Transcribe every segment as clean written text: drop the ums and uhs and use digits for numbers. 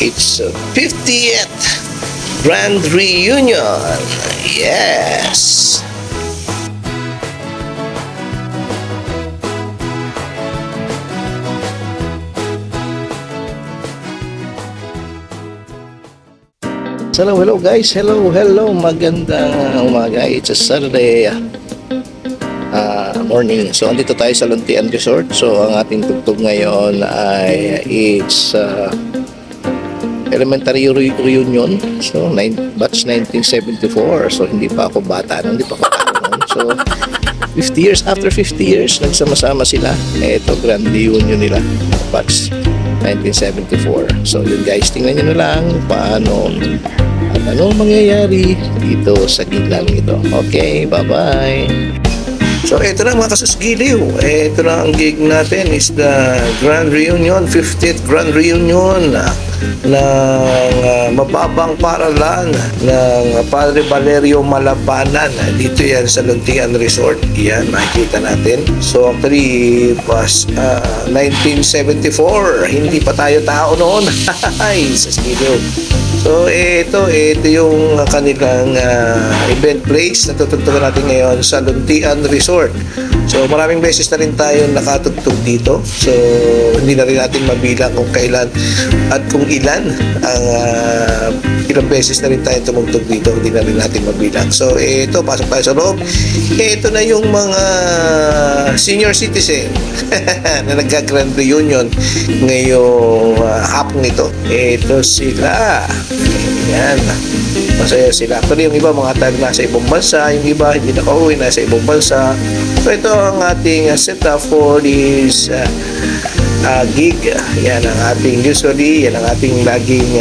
It's a 50th Grand Reunion. Yes. Hello guys. Hello. Magandang umaga. It's a Saturday morning. So andito tayo sa Luntian Resort. So ang ating tugtog ngayon ay it's elementary reunion. So batch 1974. So hindi pa ako bata noon. So 50 years, after 50 years nagsama-sama sila. Ito grand reunion nila. Batch 1974. So yun guys, tingnan nyo na lang paano at ano mangyayari dito sa gitna ito. Okay, bye-bye. So ito na mga kasusgiliw. Ito na ang gig natin is the Grand Reunion, 50th Grand Reunion ng mababang paralan ng Padre Valerio Malabanan. Dito yan sa Luntian Resort. Yan, makikita natin. So actually, pas 1974, hindi pa tayo tao noon. Ay, sa Skiliw. So ito yung kanilang event place na tutugtugan natin ngayon sa Luntian Resort. So maraming beses na rin tayo nakatugtog dito. So hindi na rin natin mabilang kung kailan at kung ilan ang ilang beses na rin tayo tumugtog dito. Hindi na rin natin mabilang. So ito, pasok tayo sa loob. Ito na yung mga senior citizen na nagka-grand reunion ngayong hapon ito. Ito sila. Yan. Masaya sila. Actually, yung iba mga tag nasa ibang bansa, yung iba hindi nakauwi, nasa ibang bansa. So ito ang ating setup for this gig. Yan ang ating usually, yan ang ating laging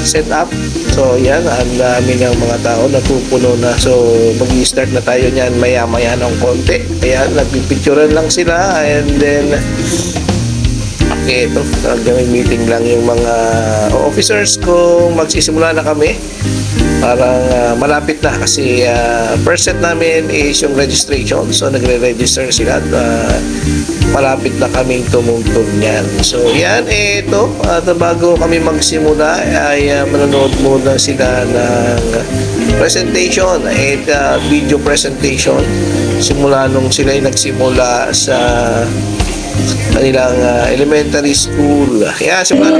setup. So yan, ang dami ng mga tao napupuno na. So mag-i-start na tayo niyan maya-maya ng konti. Ayan, nagpipicturean lang sila and then okay, ito, hanggang meeting lang yung mga officers kung magsisimula na kami. Parang malapit na kasi first set namin is yung registration. So nagre-register sila at malapit na kaming tumungtong yan. So yan, ito, bago kami magsimula ay manonood muna sila ng presentation, video presentation. Simula nung sila ay nagsimula sa kanilang elementary school. Kaya simula na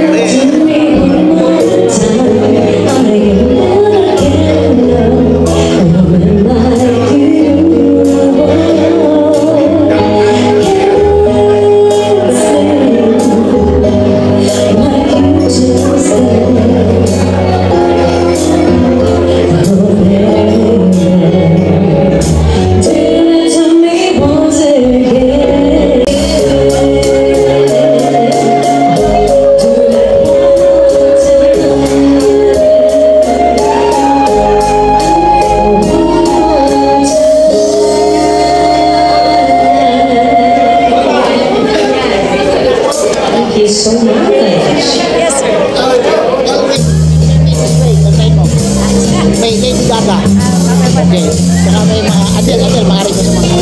so much. Yes, sir. May Lady Gaga. Okay. Saka may mga Adele, mga rin ko sa mga.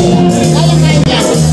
Kaya niya.